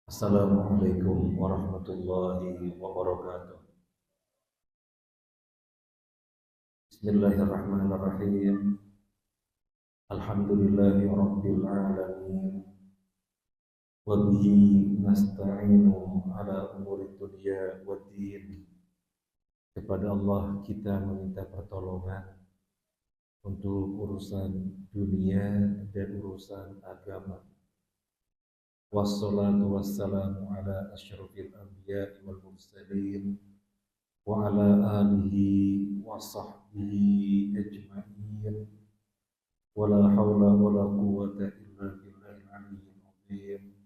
Assalamualaikum warahmatullahi wabarakatuh. Bismillahirrahmanirrahim. Alhamdulillahi rabbil alamin. Wa bihi nasta'inu ala umuri dunya waddin. Kepada Allah kita meminta pertolongan untuk urusan dunia dan urusan agama. Wassalatu wassalamu ala asyrafil anbiya'i wal mursalin wa ala alihi wa sahbihi ajma'in wa la hawla wa la quwwata illa billahil aliyyil azim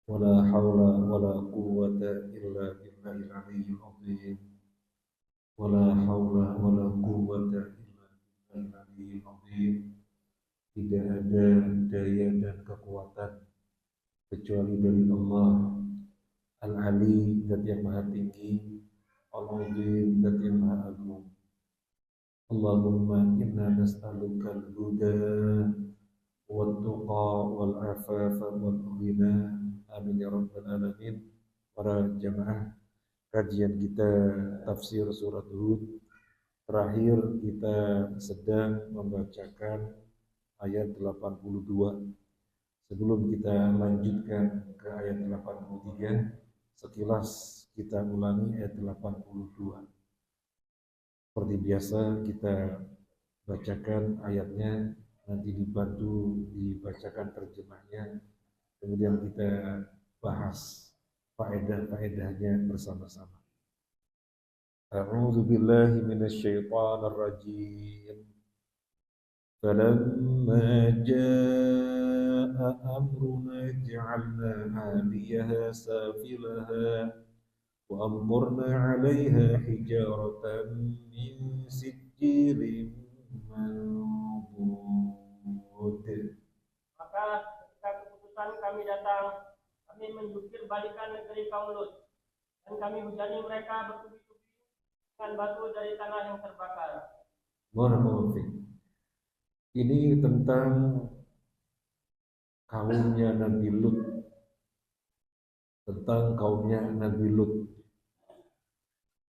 wa la hawla wa la quwwata illa billahil aliyyil azim wa la hawla wa la quwwata illa billahil aliyyil azim. Tidak ada daya dan kekuatan kecuali dari Allah Al-Ali, Zat yang maha tinggi, Al-Azim, Zat yang maha agung. Allahumma inna nas'aluka al-huda wal-tuqa wal-afafa wal-ghina. Amin ya rabbal alamin. Para jamaah, kajian kita tafsir surat Hud. Terakhir kita sedang membacakan ayat 82. Sebelum kita lanjutkan ke ayat 83, sekilas kita ulangi ayat 82. Seperti biasa kita bacakan ayatnya, nanti dibantu dibacakan terjemahnya, kemudian kita bahas faedah-faedahnya bersama-sama. A'udzu billahi minasyaitonir rajim. Falamma jaa amruna ja'alna 'aliyaha safilaha وأمطرنا عليها حجارة من سجيل منضود. Maka ketika keputusan kami datang, kami menjungkir balikan negeri kaum Lut, dan kami hujani mereka bertubi-tubi dengan batu dari tanah yang terbakar. Barakallahu fiik. Ini tentang kaumnya Nabi Lut, tentang kaumnya Nabi Lut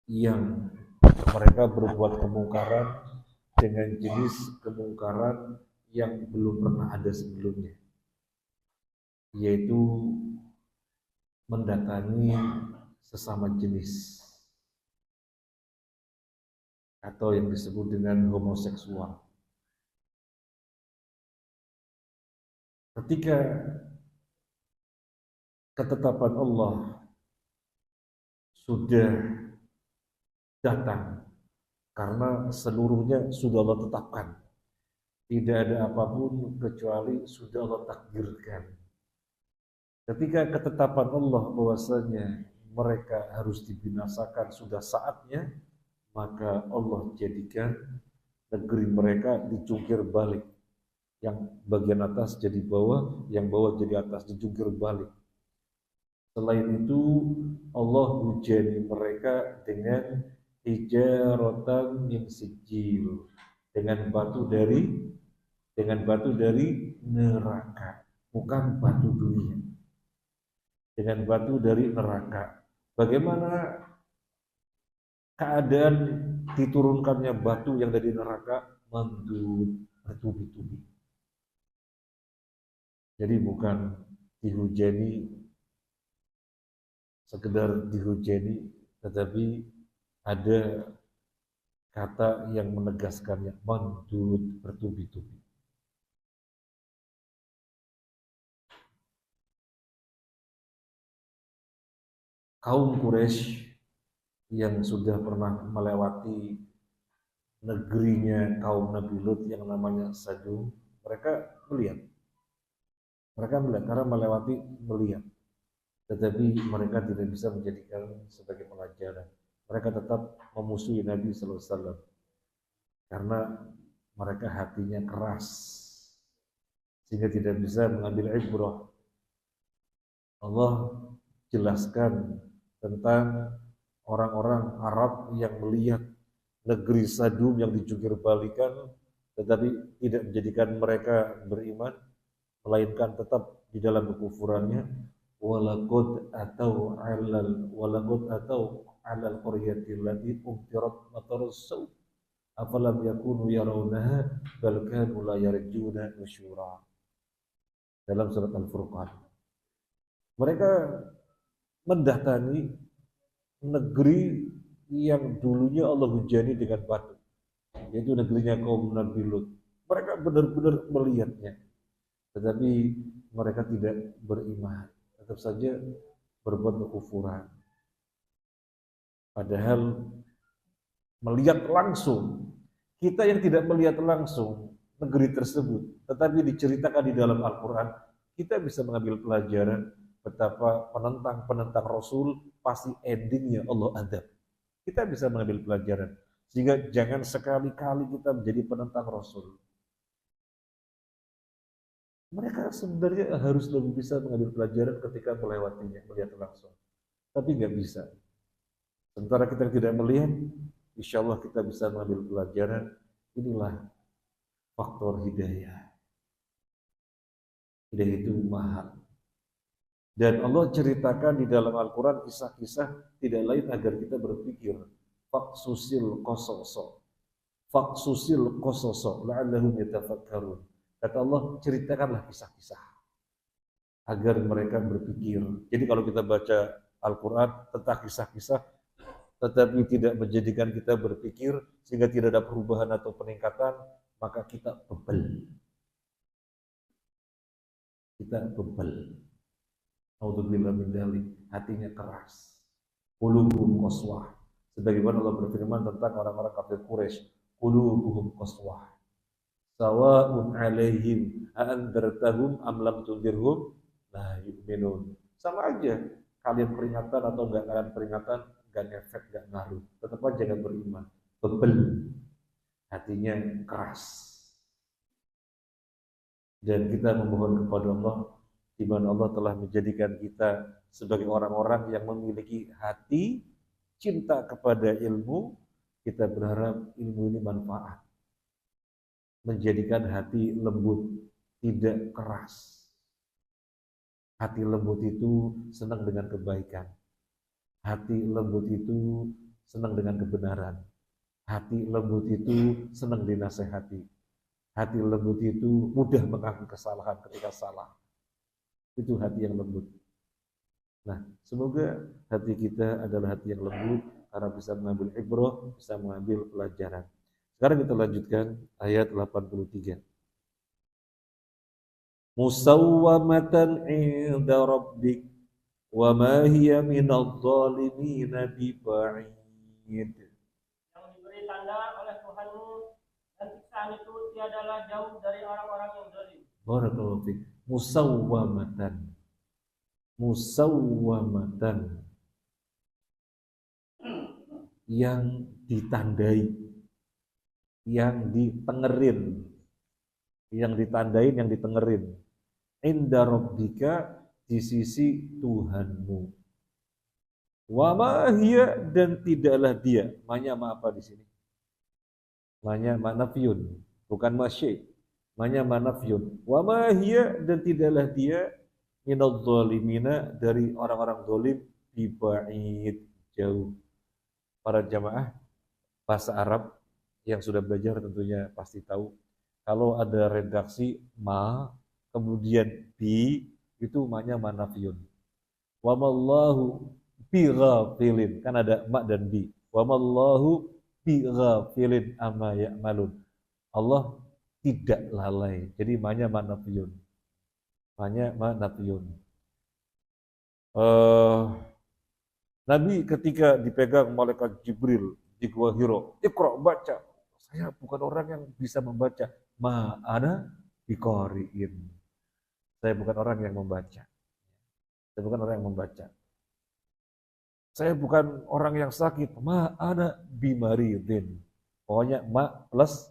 yang mereka berbuat kemungkaran dengan jenis kemungkaran yang belum pernah ada sebelumnya, yaitu mendatangi sesama jenis atau yang disebut dengan homoseksual. Ketika ketetapan Allah sudah datang, karena seluruhnya sudah Allah tetapkan, tidak ada apapun kecuali sudah Allah takdirkan. Ketika ketetapan Allah bahwasanya mereka harus dibinasakan sudah saatnya, maka Allah jadikan negeri mereka dicungkir balik, yang bagian atas jadi bawah, yang bawah jadi atas, dicungkir balik. Selain itu Allah hujani mereka dengan hijaratan min sijil, dengan batu dari neraka, bukan batu dunia, dengan batu dari neraka. Bagaimana keadaan diturunkannya batu yang dari neraka? Mandud, bertubi-tubi. Jadi bukan dihujani sekedar dihujani, tetapi ada kata yang menegaskannya, mandud, bertubi-tubi. Kaum Quraisy yang sudah pernah melewati negerinya kaum Nabi Lut yang namanya Sadum, mereka melihat karena melewati, melihat, tetapi mereka tidak bisa menjadikan sebagai pelajaran. Mereka tetap memusuhi Nabi sallallahu alaihi wasallam karena mereka hatinya keras sehingga tidak bisa mengambil ibrah. Allah jelaskan tentang orang-orang Arab yang melihat negeri Sadum yang dijungkir balikan, tetapi tidak menjadikan mereka beriman, melainkan tetap di dalam kekufurannya. walaqad atau 'alal qaryati allati umtirat matarus saw afalam yakunu yarawnaha bal kanu la yarjuna nusyura. Dalam surat Al-Furqan. Mereka mendatangi negeri yang dulunya Allah hujani dengan batu, yaitu negerinya kaum Nabi Lut. Mereka benar-benar melihatnya, tetapi mereka tidak beriman, tetap saja berbuat kekufuran. Padahal melihat langsung, kita yang tidak melihat langsung negeri tersebut, tetapi diceritakan di dalam Al-Quran, kita bisa mengambil pelajaran betapa penentang Rasul pasti endingnya Allah adab. Kita bisa mengambil pelajaran, sehingga jangan sekali-kali kita menjadi penentang Rasul. Mereka sebenarnya harus lebih bisa mengambil pelajaran ketika melewatinya, melihat langsung. Tapi nggak bisa. Sementara kita tidak melihat, insya Allah kita bisa mengambil pelajaran. Inilah faktor hidayah. Hidayah itu mahal. Dan Allah ceritakan di dalam Al-Quran kisah-kisah tidak lain agar kita berpikir. Faksusil qososo la'allahum yatafakkarun. Kata Allah, ceritakanlah kisah-kisah agar mereka berpikir. Jadi kalau kita baca Al-Quran tentang kisah-kisah, tetapi tidak menjadikan kita berpikir, sehingga tidak ada perubahan atau peningkatan, maka kita bebal. Kita bebal. Naudzubillah min dzalik, hatinya keras. Qulubuhum qaswah. Sebagaimana Allah berfirman tentang orang-orang kafir Quraisy, qulubuhum qaswah. Sawa'un 'alaihim a'andzartahum am lam tunzirhum la yu'minun. Sama aja, kalian peringatan atau enggak kalian peringatan, enggak ngefek, enggak ngaruh. Tetap aja jangan beriman. Bebel. Hatinya keras. Dan kita memohon kepada Allah, di mana Allah telah menjadikan kita sebagai orang-orang yang memiliki hati cinta kepada ilmu. Kita berharap ilmu ini manfaat, menjadikan hati lembut, tidak keras. Hati lembut itu senang dengan kebaikan. Hati lembut itu senang dengan kebenaran. Hati lembut itu senang dinasehati. Hati lembut itu mudah mengaku kesalahan ketika salah. Itu hati yang lembut. Nah, semoga hati kita adalah hati yang lembut karena bisa mengambil ibrah, bisa mengambil pelajaran. Sekarang kita lanjutkan ayat 83. Musawwamatan 'inda rabbik wa ma hiya minadh dhalimina biba'id. Yang diberi tanda oleh Tuhanmu, dan siksaan itu tiadalah jauh dari orang-orang yang zalim. Barakallahu fiik. Musawwamatan. Musawwamatan. Yang ditandai, yang ditengerin, yang ditandain, yang ditengerin. Inda rabbika, di sisi Tuhanmu. Wa ma hiya, dan tidaklah dia. Manya apa di sini? Manya manafyun, bukan masyi. Manya manafyun. Wa ma hiya, dan tidaklah dia minadh dhalimina, dari orang-orang zalim, biba'id, jauh. Para jamaah bahasa Arab yang sudah belajar tentunya pasti tahu, kalau ada redaksi ma kemudian bi, itu maknya manafiyun. Wa mallahu bi ghafilin, kan ada ma dan bi. Wa mallahu bi ghafilin amma ya'malun. Allah tidak lalai. Jadi maknya manafiyun. Maknya manafiyun. Nabi ketika dipegang malaikat Jibril di Gua Hiro, Iqra, baca. Saya bukan orang yang bisa membaca. Ma'ana biqari'in. Saya bukan orang yang membaca. Saya bukan orang yang membaca. Saya bukan orang yang sakit. Ma'ana bimaridin. Pokoknya ma plus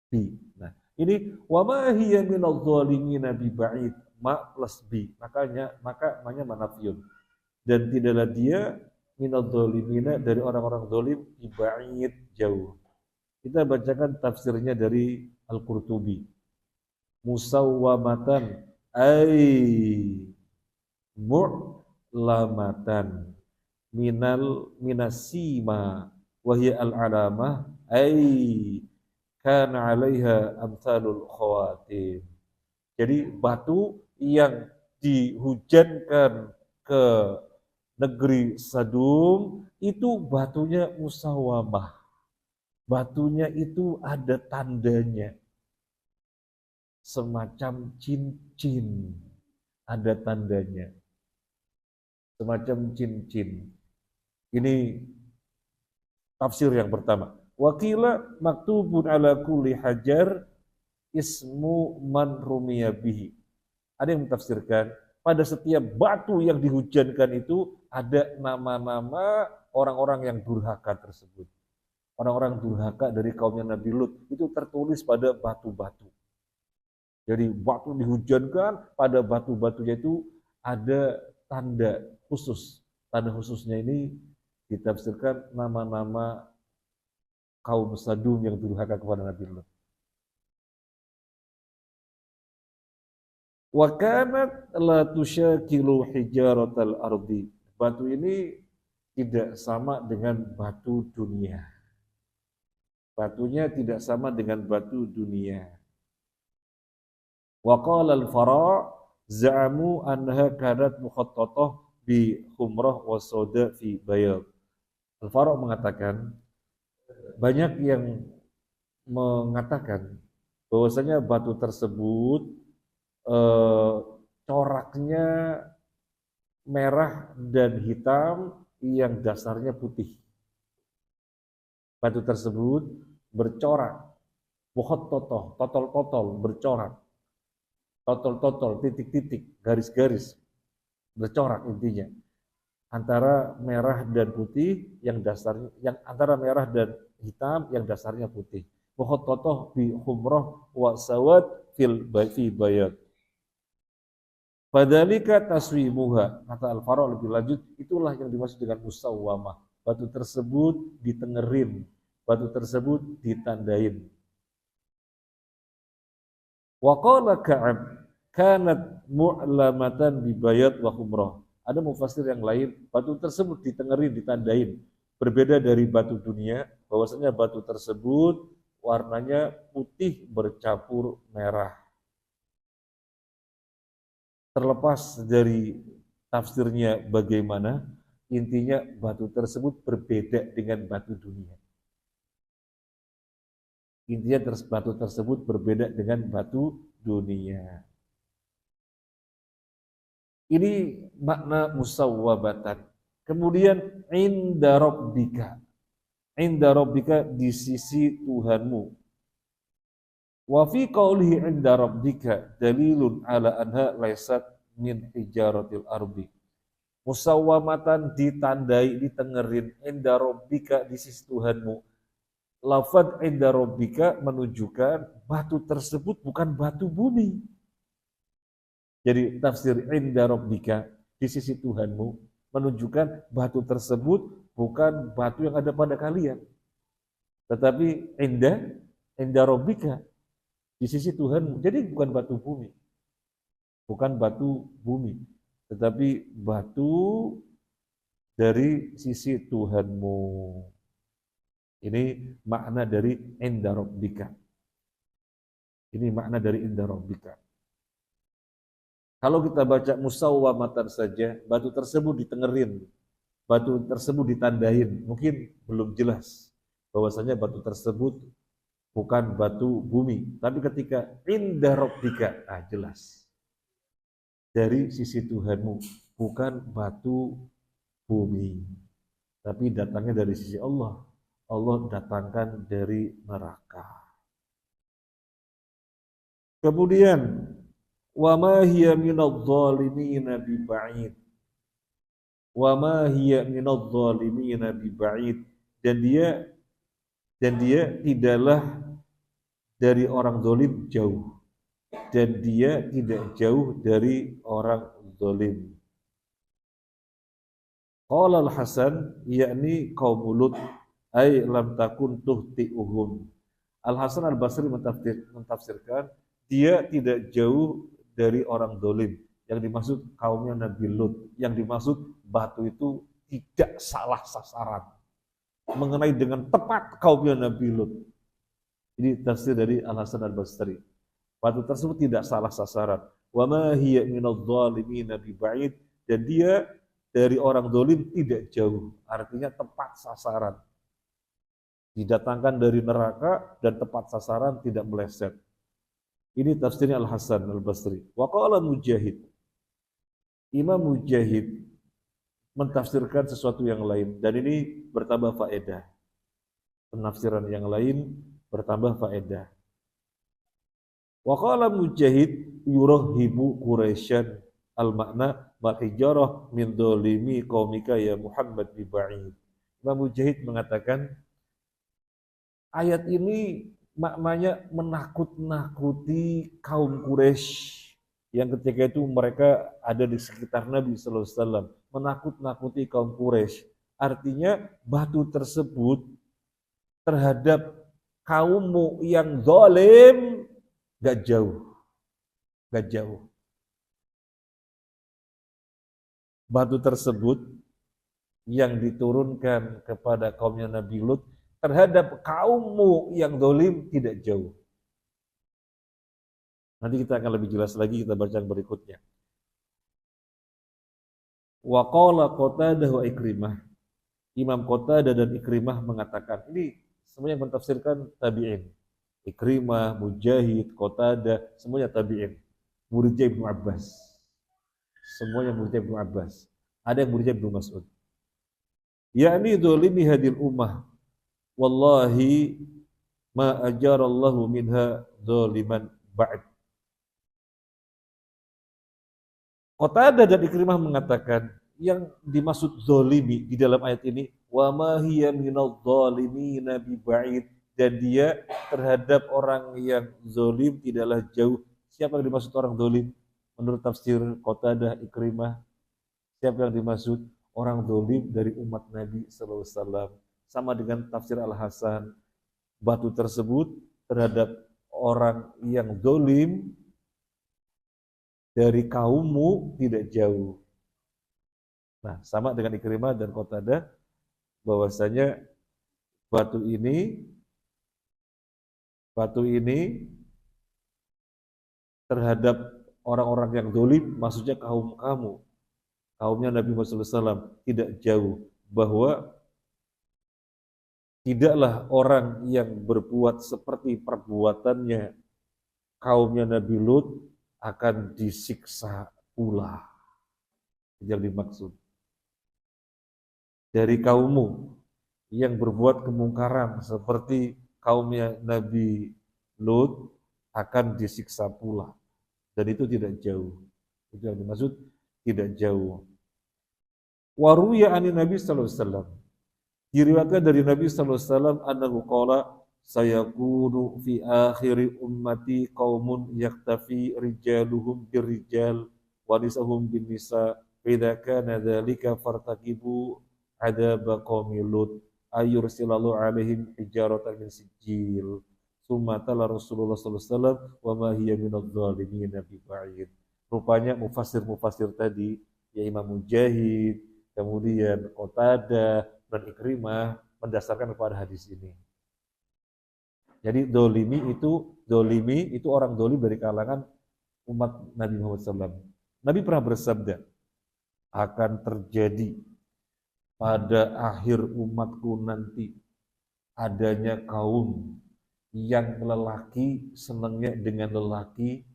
bi. Nah, ini wa ma hiya minadh dhalimina biba'id. Ma plus bi. Makanya manafiyun. Dan tidaklah dia minadh dhalimina, dari orang-orang zalim, biba'id, jauh. Kita bacakan tafsirnya dari Al-Qurtubi. Musawwamatan ay mu'lamatan minasima wahya al-alamah ay kana 'alaiha amsalul khawatim. Jadi batu yang dihujankan ke negeri Sadum itu batunya musawamah. Batunya itu ada tandanya. Semacam cincin. Ada tandanya. Semacam cincin. Ini tafsir yang pertama. Wakila maktubun ala kulli hajar ismu man rumiya bihi. Ada yang mentafsirkan, pada setiap batu yang dihujankan itu ada nama-nama orang-orang yang durhaka tersebut. Orang-orang durhaka dari kaumnya Nabi Lut itu tertulis pada batu-batu. Jadi batu dihujankan, pada batu-batunya itu ada tanda khusus. Tanda khususnya ini ditafsirkan nama-nama kaum Sadum yang durhaka kepada Nabi Lut. Wa kanat la tusyakilu hijaratal ardi. Batu ini tidak sama dengan batu dunia. Batunya tidak sama dengan batu dunia. Wa qala al-Fara' za'amu annaha kanat mukhattatah bi humrah wa sauda fi bayad. Al-Fara' mengatakan, banyak yang mengatakan bahwasanya batu tersebut coraknya merah dan hitam yang dasarnya putih. Batu tersebut bercorak, mukhattatoh, totol-totol, bercorak, totol-totol, titik-titik, garis-garis, bercorak intinya. Antara merah dan putih yang dasarnya, yang antara merah dan hitam yang dasarnya putih. Mukhattatoh bi humrah wa sawad fi bayad. Fadzalika taswimuha, kata Al-Fara' lebih lanjut, itulah yang dimaksud dengan musawwamah. Batu tersebut ditengerin, batu tersebut ditandain. Wa qala Ka'ab kanat mu'lamatan bi bayad wa humrah. Ada mufassir yang lain, batu tersebut ditengerin, ditandain. Berbeda dari batu dunia, bahwasanya batu tersebut warnanya putih bercampur merah. Terlepas dari tafsirnya bagaimana, intinya batu tersebut berbeda dengan batu dunia. Intinya batu tersebut berbeda dengan batu dunia. Ini makna musawwabatan. Kemudian inda rabbika. Inda rabbika di sisi Tuhanmu. Wa fi qawlihi 'inda rabbika dalilun ala anha laysat min hijaratil ardi. Musawwamatan ditandai, ditengerin, 'inda rabbika di sisi Tuhanmu. Lafaz 'inda rabbika menunjukkan batu tersebut bukan batu bumi. Jadi tafsir 'inda rabbika di sisi Tuhanmu menunjukkan batu tersebut bukan batu yang ada pada kalian. Tetapi 'inda rabbika di sisi Tuhanmu. Jadi bukan batu bumi. Bukan batu bumi. Tetapi batu dari sisi Tuhanmu. Ini makna dari inda rabbika. Ini makna dari inda rabbika. Kalau kita baca musawwamatan saja, batu tersebut ditengerin. Batu tersebut ditandain. Mungkin belum jelas bahwasanya batu tersebut bukan batu bumi, tapi ketika inda rabbika, jelas. Dari sisi Tuhanmu, bukan batu bumi, tapi datangnya dari sisi Allah. Allah datangkan dari neraka. Kemudian, wa ma hiya minadh-dhalimina biba'id. Wa ma hiya minadh-dhalimina biba'id. Dan dia tidaklah dari orang zalim jauh. Dan dia tidak jauh dari orang zalim. Qala Al-Hasan, yakni kaum Lut, ay lam takun tuhti'uhum. Al-Hasan Al-Basri mentafsirkan, dia tidak jauh dari orang zalim. Yang dimaksud kaumnya Nabi Lut. Yang dimaksud batu itu tidak salah sasaran. Mengenai dengan tepat kaumnya Nabi Lut. Ini tafsir dari Al-Hasan Al-Basri. Batu tersebut tidak salah sasaran. Wa ma hiya minadh-dhalimina biba'id, dan dia dari orang dolim tidak jauh. Artinya tepat sasaran. Didatangkan dari neraka dan tepat sasaran, tidak meleset. Ini tafsirnya Al-Hasan Al-Basri. Wa qala Mujahid. Imam Mujahid mentafsirkan sesuatu yang lain, dan ini bertambah faedah. Penafsiran yang lain bertambah faedah. Wa qala Mujahid yurahibu Quraisyan al-makna mal-hijarah min dolimi qaumika ya Muhammad biba'id. Imam Mujahid mengatakan ayat ini maknanya menakut-nakuti kaum Quraisy yang ketika itu mereka ada di sekitar Nabi sallallahu alaihi wasallam, menakut-nakuti kaum Quraisy. Artinya batu tersebut terhadap kaummu yang zalim gak jauh. Batu tersebut yang diturunkan kepada kaumnya Nabi Lut terhadap kaummu yang zalim tidak jauh. Nanti kita akan lebih jelas lagi, kita baca yang berikutnya. Wa qala Qatadah wa Ikrimah. Imam Qatadah dan Ikrimah mengatakan, ini semuanya mentafsirkan tabi'in. Ikrimah, Mujahid, Qatadah, semuanya tabi'in. Muridnya Ibnu Abbas. Semuanya muridnya Ibnu Abbas. Ada yang muridnya Ibnu Mas'ud. Ya'ni dzalimi hadil ummah. Wallahi ma ajarallahu minha dzaliman ba'd. Qatadah dan Ikrimah mengatakan yang dimaksud zalimi di dalam ayat ini wa ma hiya minadh dhalimina bi ba'id, dan dia terhadap orang yang zalim tidaklah jauh. Siapa yang dimaksud orang zalim? Menurut tafsir Qatadah, Ikrimah, siapa yang dimaksud? Orang zalim dari umat Nabi sallallahu alaihi wasallam. Sama dengan tafsir Al-Hasan, batu tersebut terhadap orang yang zalim dari kaummu tidak jauh. Nah, sama dengan Ikrimah dan Qatadah, bahwasanya batu ini terhadap orang-orang yang zalim, maksudnya kaum kamu, kaumnya Nabi Muhammad SAW tidak jauh, bahwa tidaklah orang yang berbuat seperti perbuatannya kaumnya Nabi Lut akan disiksa pula. Yang dimaksud dari kaummu yang berbuat kemungkaran seperti kaumnya Nabi Lut akan disiksa pula, dan itu tidak jauh. Itu yang dimaksud tidak jauh. Waruya ani Nabi sallallahu alaihi wasallam, diriwayatkan dari Nabi sallallahu alaihi wasallam annahu qala sayakunu fi akhiri ummati qaumun yaktafi rijaluhum birrijal wa nisahum bin nisa idza kana dzalika fartaqibu adab qaumi Lut ayursilallahu alaihim hijaratan min sijil summa tala Rasulullah sallallahu alaihi wasallam wa ma hiya minadh dhalimin bi ba'id. Rupanya mufassir tadi ya Imam Mujahid, kemudian Qatadah dan Ikrimah mendasarkan kepada hadis ini. Jadi dolimi itu orang dolim dari kalangan umat Nabi Muhammad SAW. Nabi pernah bersabda, akan terjadi pada akhir umatku nanti adanya kaum yang lelaki senangnya dengan lelaki,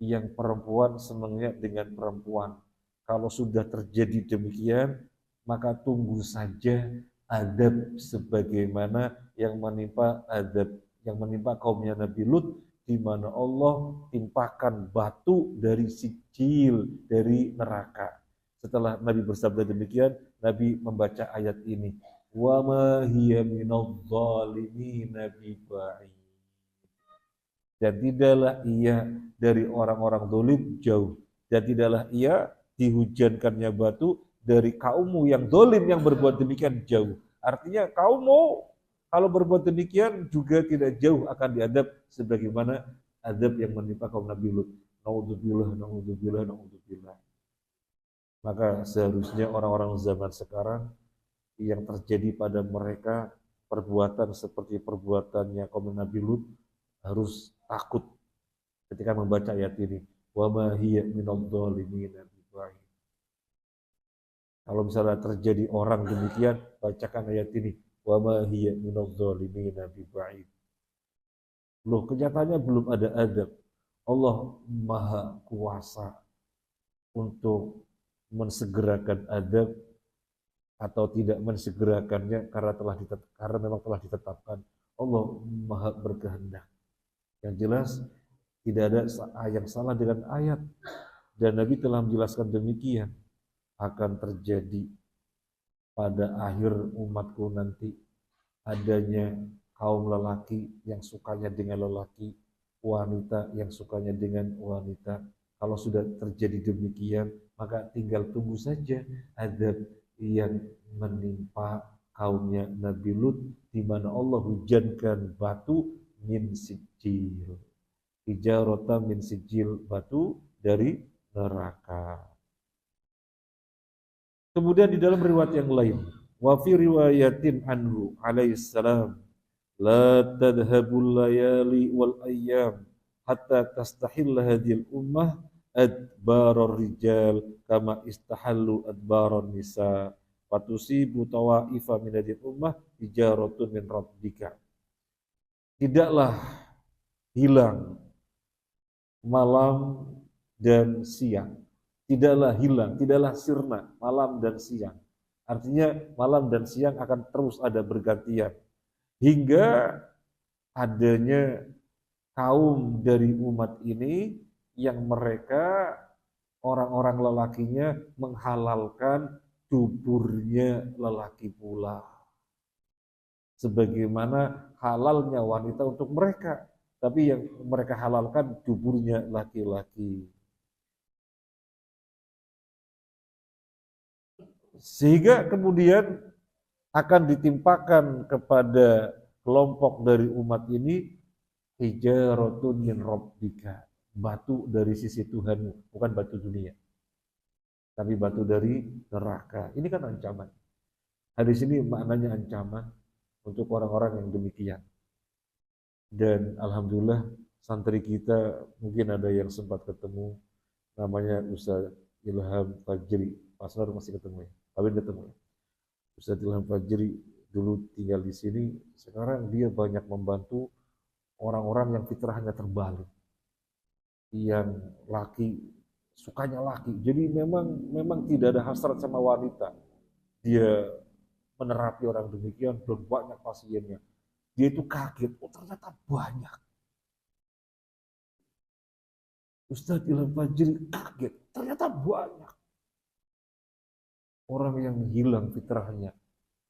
yang perempuan senangnya dengan perempuan. Kalau sudah terjadi demikian, maka tunggu saja adab sebagaimana yang menimpa kaumnya Nabi Lut, di mana Allah timpakan batu dari sijil, dari neraka. Setelah Nabi bersabda demikian, Nabi membaca ayat ini, wa ma hiya minadh dhalimina biba'id, dan tidaklah ia dari orang-orang zalim jauh, dan tidaklah ia dihujankannya batu dari kaummu yang zalim yang berbuat demikian jauh. Artinya kaummu kalau berbuat demikian juga tidak jauh akan diadab sebagaimana adab yang menimpa kaum Nabi Lut. Naudzubillah, naudzubillah, naudzubillah. Maka seharusnya orang-orang zaman sekarang yang terjadi pada mereka perbuatan seperti perbuatannya kaum Nabi Lut harus takut ketika membaca ayat ini. Wa ma hiya minadh-dhalimin bibaid. Kalau misalnya terjadi orang demikian, bacakan ayat ini. Wa ma hiya minadh-dhalimin bibaid. Loh, kenyataannya belum ada adab. Allah Maha Kuasa untuk mensegerakan adab atau tidak mensegerakannya karena memang telah ditetapkan. Allah Maha berkehendak. Yang jelas tidak ada yang salah dengan ayat, dan Nabi telah menjelaskan demikian akan terjadi pada akhir umatku nanti adanya kaum lelaki yang sukanya dengan lelaki, wanita yang sukanya dengan wanita. Kalau sudah terjadi demikian, maka tinggal tunggu saja azab yang menimpa kaumnya Nabi Lut, di mana Allah hujankan batu min sijil, hijaratan min sijil, batu dari neraka. Kemudian di dalam riwayat yang lain, wa fi riwayatin anhu alaihissalam, la tadhabul layali wal ayyam hatta tastahilla hadhil ummah adbarar rijal kama istahallu adbarar nisa fatusibu tawaifa min hadhil ummah hijaratun min rabbika. Tidaklah hilang malam dan siang, tidaklah hilang, tidaklah sirna malam dan siang. Artinya malam dan siang akan terus ada bergantian hingga adanya kaum dari umat ini yang mereka orang-orang lelakinya menghalalkan duburnya lelaki pula, sebagaimana halalnya wanita untuk mereka, tapi yang mereka halalkan duburnya laki-laki. Sehingga kemudian akan ditimpakan kepada kelompok dari umat ini hijaratun min rabbika, batu dari sisi Tuhanmu, bukan batu dunia, tapi batu dari neraka. Ini kan ancaman. Hadis ini maknanya ancaman untuk orang-orang yang demikian. Dan alhamdulillah santri kita mungkin ada yang sempat ketemu, namanya Ustaz Ilham Fajri. Pastor masih ketemu ya? Kawin ketemu ya? Ustaz Ilham Fajri dulu tinggal di sini, sekarang dia banyak membantu orang-orang yang fitrahnya terbalik, yang laki sukanya laki, jadi memang tidak ada hasrat sama wanita. Dia menerapi orang demikian dan banyak pasiennya. Dia itu kaget, oh ternyata banyak. Ustaz Ilham Fajri kaget, ternyata banyak orang yang hilang fitrahnya,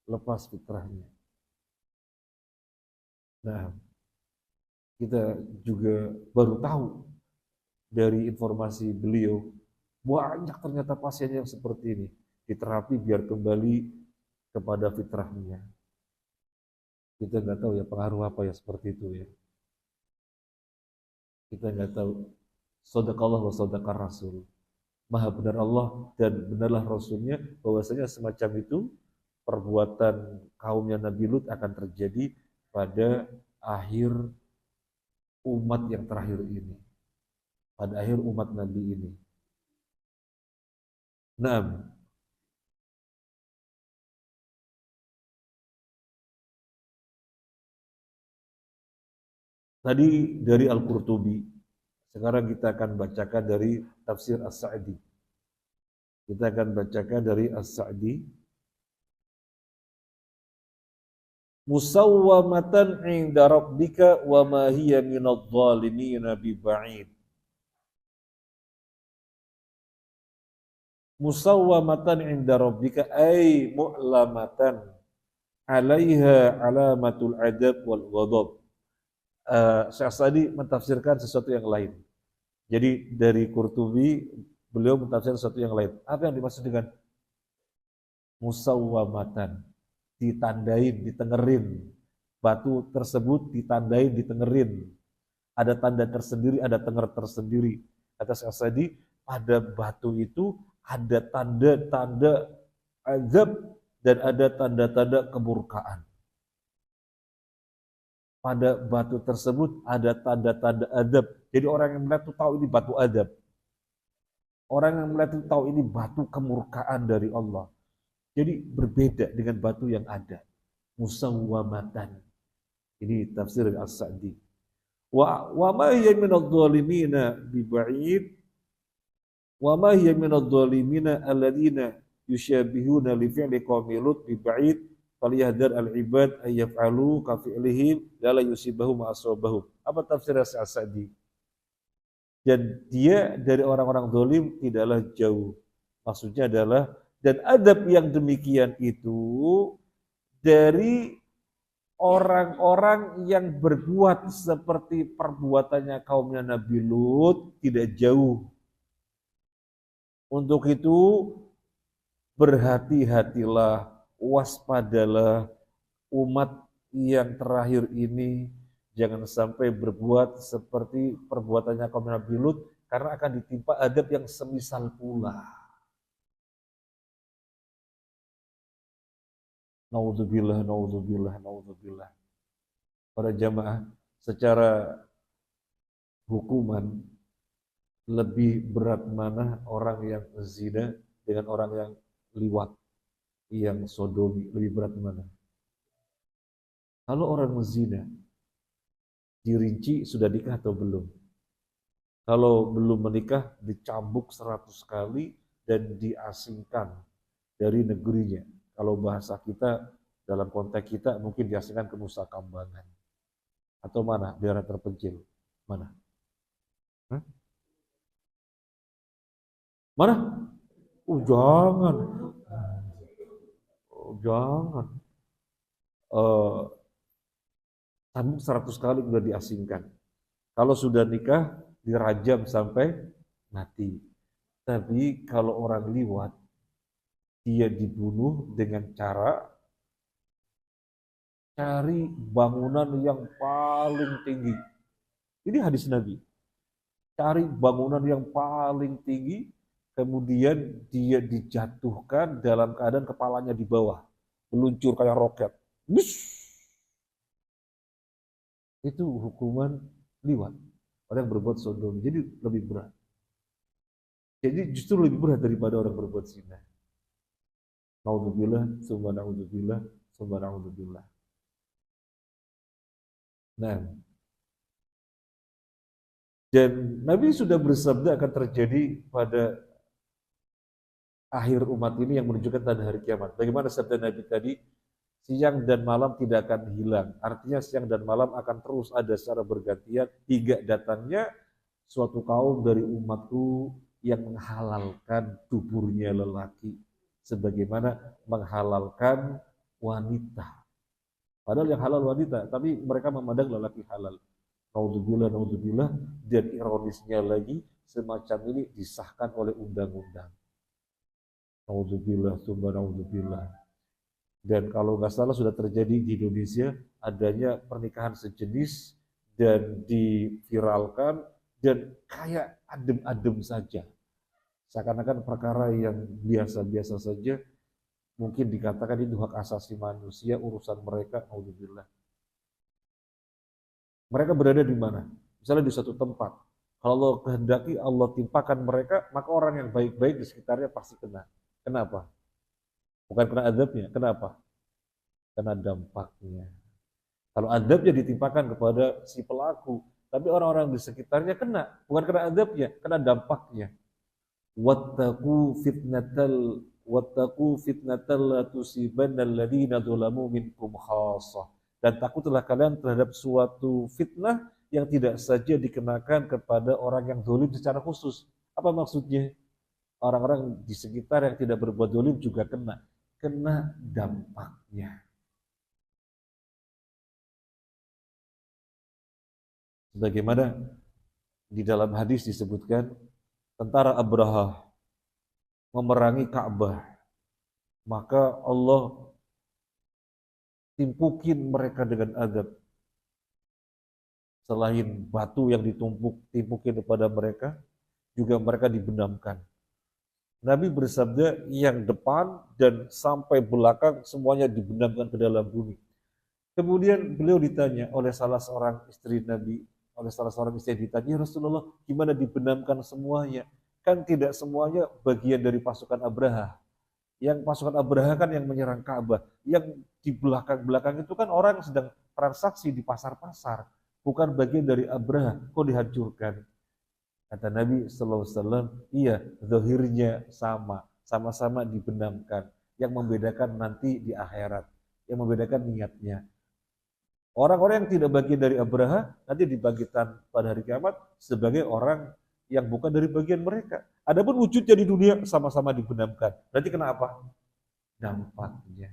lepas fitrahnya. Nah, kita juga baru tahu dari informasi beliau, banyak ternyata pasien yang seperti ini, diterapi biar kembali kepada fitrahnya. Kita nggak tahu ya pengaruh apa ya seperti itu ya. Kita nggak tahu. Shadaqallah wa shadaqar Rasul. Maha benar Allah dan benarlah Rasulnya, bahwasanya semacam itu perbuatan kaumnya Nabi Lut akan terjadi pada akhir umat yang terakhir ini, pada akhir umat Nabi ini. Nah, tadi dari Al-Qurtubi. Sekarang kita akan bacakan dari tafsir As-Sa'di. Kita akan bacakan dari As-Sa'di. Musawwamatan 'inda rabbika wa ma hiya minadh-dhalimin biba'id. Musawwamatan 'inda rabbika ay mu'lamatan 'alaiha 'alamatul 'adab wal ghadab. Syekh Sa'di mentafsirkan sesuatu yang lain. Jadi dari Qurtubi beliau mentafsirkan sesuatu yang lain. Apa yang dimaksud dengan musawwamatan? Ditandain, ditengerin. Batu tersebut ditandain, ditengerin. Ada tanda tersendiri, ada tenger tersendiri. Kata Syekh Sa'di, pada batu itu ada tanda-tanda azab dan ada tanda-tanda kemurkaan. Pada batu tersebut ada tanda-tanda azab. Jadi orang yang melihat itu tahu ini batu azab. Orang yang melihat itu tahu ini batu kemurkaan dari Allah. Jadi berbeda dengan batu yang ada. Musawwamatan. Ini tafsir As-Sa'di. Wa ma hiya minadh-dhalimina biba'id. Wa ma hiya minadh-dhalimina alladziina yushabihuna li fi'li qaumi Lut biba'id. Falyahdhar al-ibad ay yaf'alu ka fi'lihim la yusibahu ma asabahum. Apa tafsir As-Sa'di? Dan dia dari orang-orang zalim tidaklah jauh. Maksudnya adalah dan adab yang demikian itu dari orang-orang yang berbuat seperti perbuatannya kaumnya Nabi Lut tidak jauh. Untuk itu berhati-hatilah, waspadalah umat yang terakhir ini, jangan sampai berbuat seperti perbuatannya kaum Nabi Lut karena akan ditimpa adab yang semisal pula. Naudzubillah, naudzubillah, naudzubillah. Para jamaah, secara hukuman lebih berat mana orang yang zina dengan orang yang liwat, yang sodomi, lebih berat mana? Kalau orang zina dirinci sudah nikah atau belum? Kalau belum menikah dicambuk 100 kali dan diasingkan dari negerinya. Kalau bahasa kita, dalam konteks kita mungkin diasingkan ke Nusa Kambangan. Atau mana? Daerah terpencil. Mana? Hah? Mana? Oh jangan. Oh jangan. Cambuk 100 kali sudah diasingkan. Kalau sudah nikah, dirajam sampai mati. Tapi kalau orang liwat, dia dibunuh dengan cara cari bangunan yang paling tinggi. Ini hadis Nabi. Cari bangunan yang paling tinggi, kemudian dia dijatuhkan dalam keadaan kepalanya di bawah, meluncur kayak roket. Itu hukuman liwat. Orang yang berbuat sodom. Jadi lebih berat. Jadi justru lebih berat daripada orang berbuat zina. Naudzubillah, summa naudzubillah, summa naudzubillah. Nah, dan Nabi sudah bersabda akan terjadi pada akhir umat ini yang menunjukkan tanda hari kiamat. Bagaimana sabda Nabi tadi? Siang dan malam tidak akan hilang. Artinya siang dan malam akan terus ada secara bergantian hingga datangnya suatu kaum dari umatku yang menghalalkan tuburnya lelaki sebagaimana menghalalkan wanita. Padahal yang halal wanita, tapi mereka memandang lelaki halal. Naudzubillah, naudzubillah, dan ironisnya lagi semacam ini disahkan oleh undang-undang. Naudzubillah, summa naudzubillah. Dan kalau nggak salah sudah terjadi di Indonesia adanya pernikahan sejenis dan diviralkan dan kayak adem-adem saja. Seakan-akan perkara yang biasa-biasa saja, mungkin dikatakan itu hak asasi manusia, urusan mereka, naudzubillah. Mereka berada di mana? Misalnya di suatu tempat. Kalau Allah kehendaki Allah timpakan mereka, maka orang yang baik-baik di sekitarnya pasti kena. Kenapa? Bukan kena azabnya. Kenapa? Kena dampaknya. Kalau azabnya ditimpakan kepada si pelaku, tapi orang-orang di sekitarnya kena. Bukan kena azabnya, kena dampaknya. Wattaqu fitnatal la tusibannal ladzina dzalamu minkum khassah. Dan takutlah kalian terhadap suatu fitnah yang tidak saja dikenakan kepada orang yang zalim secara khusus. Apa maksudnya? Orang-orang di sekitar yang tidak berbuat zalim juga kena dampaknya. Sebagaimana di dalam hadis disebutkan, tentara Abraha memerangi Ka'bah, maka Allah timpukin mereka dengan azab. Selain batu yang timpukin kepada mereka, juga mereka dibenamkan. Nabi bersabda, yang depan dan sampai belakang semuanya dibenamkan ke dalam bumi. Kemudian beliau ditanya oleh salah seorang istri Nabi, ditanya, "Ya Rasulullah, gimana dibenamkan semuanya? Kan tidak semuanya bagian dari pasukan Abraha. Yang pasukan Abraha kan yang menyerang Ka'bah. Yang di belakang-belakang itu kan orang sedang transaksi di pasar-pasar. Bukan bagian dari Abraha, kok dihancurkan?" Kata Nabi SAW, iya, zahirnya sama-sama dibenamkan. Yang membedakan nanti di akhirat, yang membedakan niatnya. Orang-orang yang tidak bagian dari Abraha nanti dibangkitkan pada hari kiamat sebagai orang yang bukan dari bagian mereka. Adapun wujudnya di dunia sama-sama dibenamkan. Berarti kenapa? Dampaknya.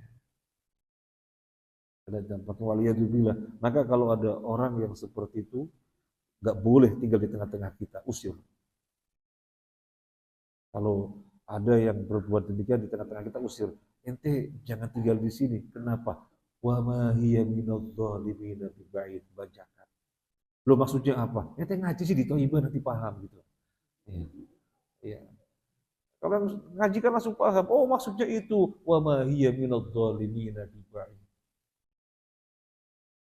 Ada dampaknya, waliyadzubillah. Maka kalau ada orang yang seperti itu, nggak boleh tinggal di tengah-tengah kita, usir. Kalau ada yang berbuat demikian di tengah-tengah kita, usir. Ente jangan tinggal di sini. Kenapa? Wa ma hiya minadh-dhalimina biba'id, bacakan. Lo maksudnya apa? Ente ngaji sih di Thaiyibah nanti paham gitu. Iya. Iya. Kalau yang ngaji kan langsung paham. Oh, maksudnya itu. Wa ma hiya minadh-dhalimina biba'id.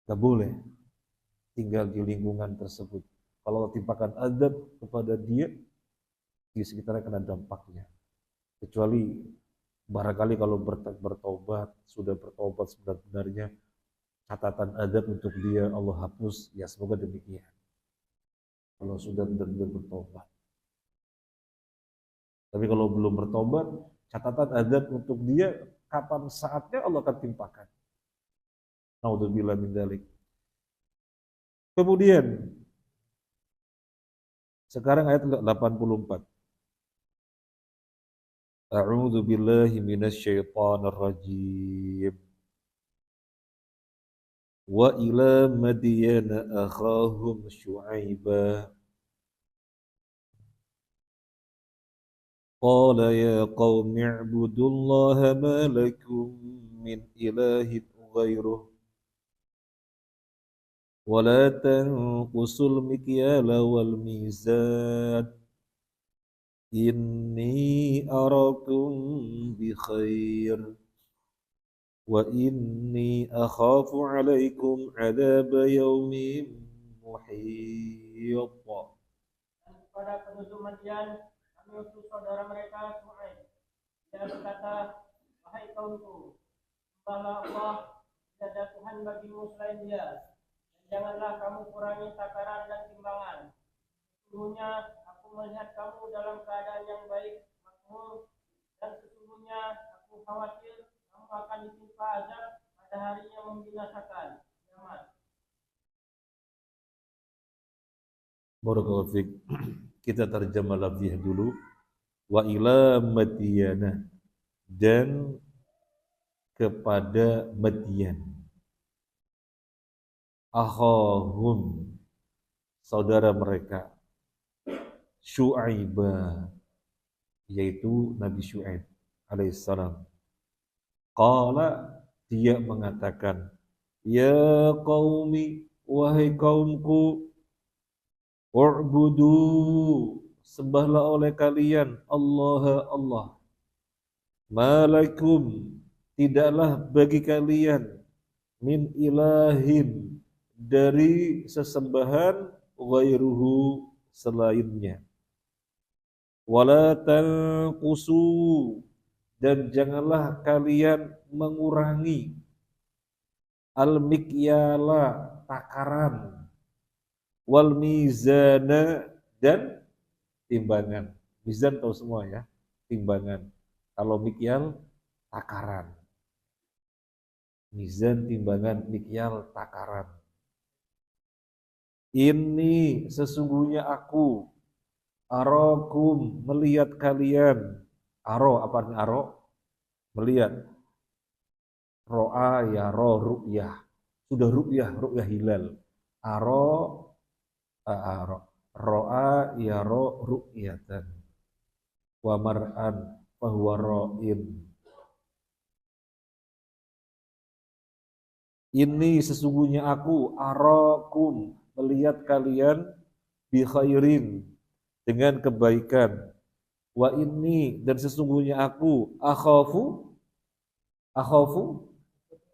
Gak boleh tinggal di lingkungan tersebut. Kalau timpakan adab kepada dia, di sekitarnya kena dampaknya. Kecuali barangkali kalau bertobat, sudah bertobat sebenarnya, catatan adab untuk dia Allah hapus, ya semoga demikian. Kalau sudah benar-benar bertobat. Tapi kalau belum bertobat, catatan adab untuk dia, kapan saatnya Allah akan timpakan. Naudzubillah min dzalik. Kemudian, sekarang ayat 84. A'udzu billahi minasyaitonir rajim. Wa ila madyana akhahum syu'aiba. Qala ya qaumi i'budullaha ma lakum min ilahin ghairuh. Wa la tanqusul mikyala wal mizan. Inni arakum bi khair. Wa inni akhafu alaikum adaba yaumin muhit. Pada penduduk Madian, kami utus saudara mereka Syuaib. Dia berkata, wahai kaumku, sembahlah Allah, tidak ada Tuhan bagimu selain Dia, dan janganlah kamu kurangi takaran dan timbangan. Sesungguhnya aku melihat kamu dalam keadaan yang baik, makmur, dan sesungguhnya aku khawatir kamu akan ditimpa azab pada hari yang membinasakan, kiamat. Barakallahu fiik. Kita terjemah lafziyah dulu. Wa ila Madyana, dan kepada Madyan. Akhahum, saudara mereka. Syu'aiba, yaitu Nabi Syu'aib alaihissalam. Qala, dia mengatakan, ya qaumi, wahai kaumku, u'budu, sembahlah oleh kalian Allah. Malakum, tidaklah bagi kalian min ilahin, dari sesembahan ghairuhu, selainnya. Wala tanqusu, dan janganlah kalian mengurangi al-mikyala, takaran, wal mizana, dan timbangan. Mizan tahu semua ya, timbangan. Kalau mikyal, takaran. Mizan, timbangan, mikyal, takaran. Ini sesungguhnya aku, arakum, melihat kalian. Aro, apa artinya aro? Melihat. Ro'a, ya ro, ru'yah. Sudah ru'yah hilal. Aro, ro'a, ya ro, ru'yatan. Wa mar'an, fahuwa ro'in. Ini sesungguhnya aku, arakum, melihat kalian, bi khairin, dengan kebaikan. Wa inni, dan sesungguhnya aku akhafu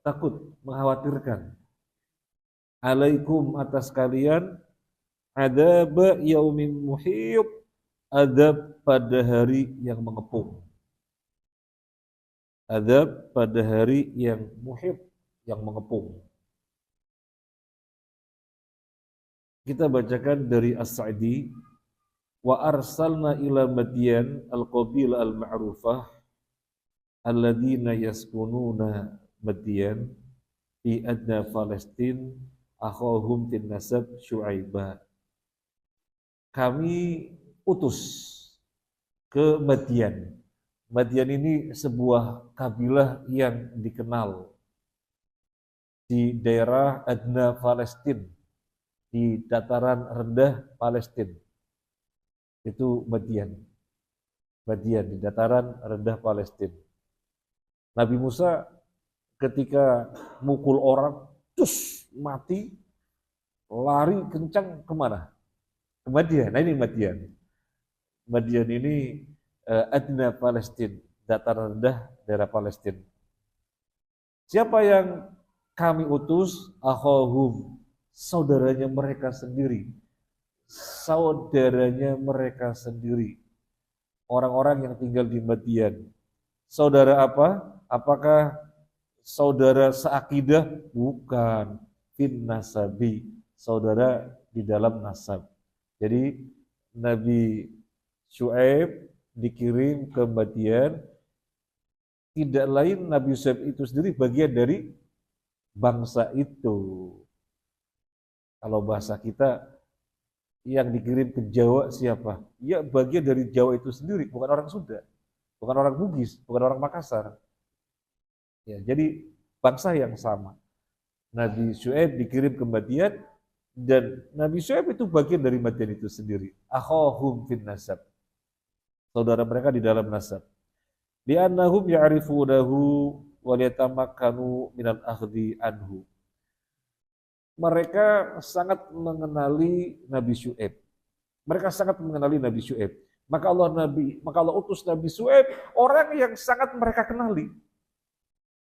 takut, mengkhawatirkan, alaikum atas kalian, adab yaumin muhib, adab pada hari yang mengepung. Adab pada hari yang muhib, yang mengepung. Kita bacakan dari As-Sa'di, wa arsalna ila Madyan al-qabil al-ma'rufah alladzina yaskununa Madyan fi adna Palestin akhahum tin nasab Syu'aibah. Kami utus ke Madyan. Madyan ini sebuah kabilah yang dikenal di daerah Adna Palestin, di dataran rendah Palestin. Itu Madyan. Madyan di dataran rendah Palestin. Nabi Musa ketika mukul orang, terus mati, lari kencang kemana? Ke Madyan. Nah ini Madyan. Madyan ini Adna Palestin, dataran rendah daerah Palestin. Siapa yang kami utus? Akhahum, saudaranya mereka sendiri. Saudaranya mereka sendiri. Orang-orang yang tinggal di Madyan. Saudara apa? Apakah saudara seakidah? Bukan. Fin nasabi, saudara di dalam nasab. Jadi Nabi Syu'aib dikirim ke Madyan, tidak lain Nabi Syu'aib itu sendiri bagian dari bangsa itu. Kalau bahasa kita, yang dikirim ke Jawa siapa? Ya bagian dari Jawa itu sendiri, bukan orang Sunda, bukan orang Bugis, bukan orang Makassar. Ya, jadi bangsa yang sama. Nabi Syu'aib dikirim ke Madyan, dan Nabi Syu'aib itu bagian dari Madyan itu sendiri. Akhahum fin nasab, saudara mereka di dalam nasab. Li'annahum ya'rifunahu wa liyatamakkanu minal akhdhi anhu. Mereka sangat mengenali Nabi Syu'aib. Mereka sangat mengenali Nabi Syu'aib. Maka Allah utus Nabi Syu'aib, orang yang sangat mereka kenali.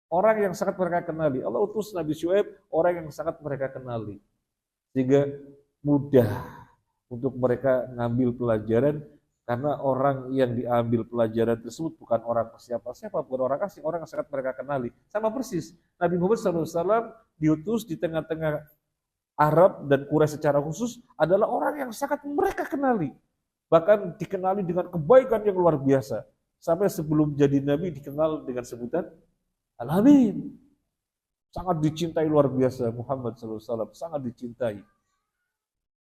Orang yang sangat mereka kenali. Allah utus Nabi Syu'aib, orang yang sangat mereka kenali. Sehingga mudah untuk mereka ngambil pelajaran, karena orang yang diambil pelajaran tersebut bukan orang siapa-siapa, bukan orang asing, orang yang sangat mereka kenali. Sama persis, Nabi Muhammad SAW diutus di tengah-tengah Arab dan Quraisy secara khusus adalah orang yang sangat mereka kenali. Bahkan dikenali dengan kebaikan yang luar biasa. Sampai sebelum jadi Nabi dikenal dengan sebutan Al-Amin. Sangat dicintai luar biasa Muhammad SAW, sangat dicintai.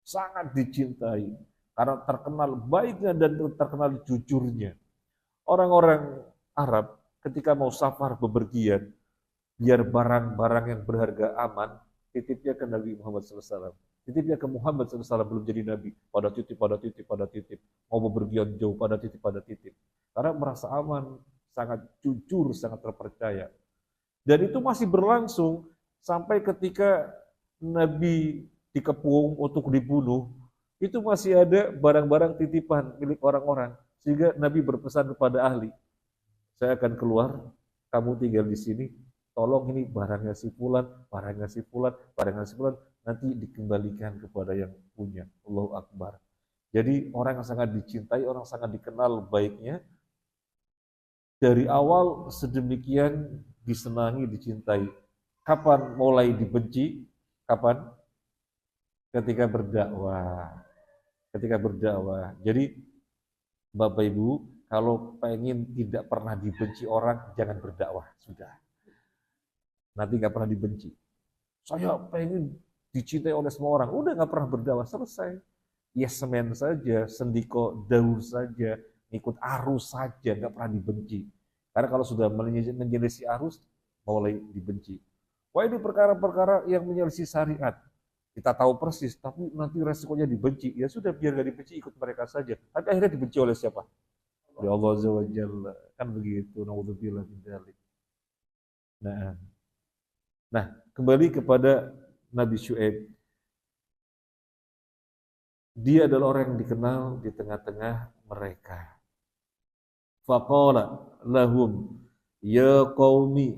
Sangat dicintai. Karena terkenal baiknya dan terkenal jujurnya. Orang-orang Arab ketika mau safar bepergian, biar barang-barang yang berharga aman, titipnya ke Nabi Muhammad SAW. Titipnya ke Muhammad SAW belum jadi Nabi. Pada titip, pada titip, pada titip. Mau bepergian jauh, pada titip, pada titip. Karena merasa aman, sangat jujur, sangat terpercaya. Dan itu masih berlangsung sampai ketika Nabi dikepung untuk dibunuh. Itu masih ada barang-barang titipan milik orang-orang. Sehingga Nabi berpesan kepada ahli, saya akan keluar, kamu tinggal di sini, tolong ini barangnya si fulan, barangnya si fulan, barangnya si fulan, nanti dikembalikan kepada yang punya. Allahu Akbar. Jadi orang yang sangat dicintai, orang yang sangat dikenal baiknya, dari awal sedemikian disenangi, dicintai. Kapan mulai dibenci? Kapan? Ketika berdakwah. Ketika berdakwah. Jadi Bapak Ibu, kalau pengen tidak pernah dibenci orang, jangan berdakwah. Sudah. Nanti nggak pernah dibenci. Saya pengen dicintai oleh semua orang. Udah nggak pernah berdakwah, selesai. Yes man saja, sendiko daur saja, ikut arus saja, nggak pernah dibenci. Karena kalau sudah menyelisih arus, mulai dibenci. Wah ini perkara-perkara yang menyelisih syariat. Kita tahu persis, tapi nanti resikonya dibenci. Ya sudah, biar nggak dibenci, ikut mereka saja. Tapi akhirnya dibenci oleh siapa? Oleh Allah Azza wa Jalla. Kan begitu. Naudzubillah min dzalik. Nah, kembali kepada Nabi Syu'aib. Dia adalah orang yang dikenal di tengah-tengah mereka. Faqala lahum ya qaumi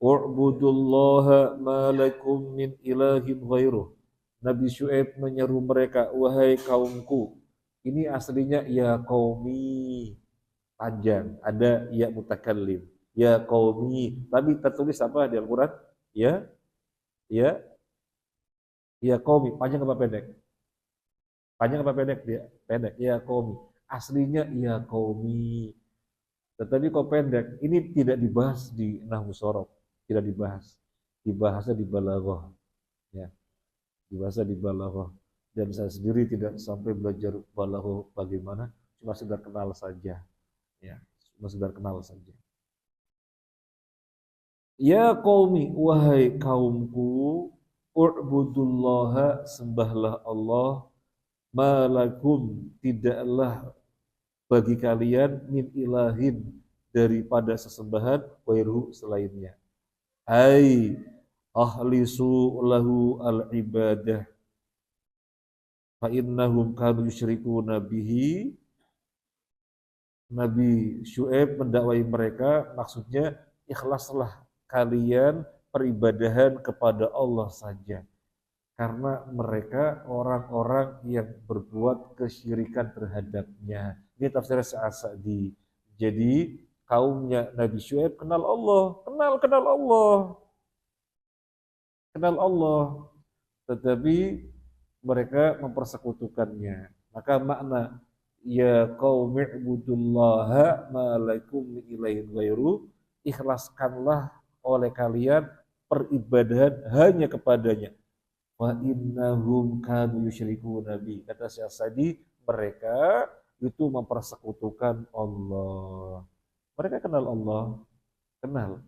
u'budullaha ma lakum min ilahin ghairuh. Nabi Syuaib menyeru mereka, wahai kaumku. Ini aslinya ya qaumi, panjang, ada ya mutakallim. Ya qaumi, tapi tertulis apa di Al-Qur'an? Ya, ya, ya qaumi, panjang apa pendek? Panjang apa pendek dia? Pendek, ya qaumi. Aslinya ya qaumi. Tetapi kok pendek, ini tidak dibahas di Nahwu Shorof, tidak dibahas. Dibahasnya di Balaghah, ya. Dibahasnya di Balaghah. Dan saya sendiri tidak sampai belajar Balaghah bagaimana, cuma sekedar kenal saja, ya. Cuma sekedar kenal saja. Ya qaumi, wahai kaumku, u'budullaha, sembahlah Allah, malakum, tidaklah bagi kalian min ilahin, daripada sesembahan wairu selainnya. Ai ahlisu lahu al-ibadah fa innahum kanu yusyrikuna bihi. Nabi Syuaib mendakwai mereka, maksudnya ikhlaslah kalian peribadahan kepada Allah saja, karena mereka orang-orang yang berbuat kesyirikan terhadapnya. Ini tafsir As-Sa'di. Jadi kaumnya Nabi Syuaib kenal Allah, kenal Allah, kenal Allah, tetapi mereka mempersekutukannya. Maka makna ya qaumi ibudullaha ma lakum min ilahin ghairu, ikhlaskanlah oleh kalian peribadahan hanya kepadanya. Wa innahum kanu yusyrikuna bi. Kata Syekh Sa'di, mereka itu mempersekutukan Allah. Mereka kenal Allah, kenal.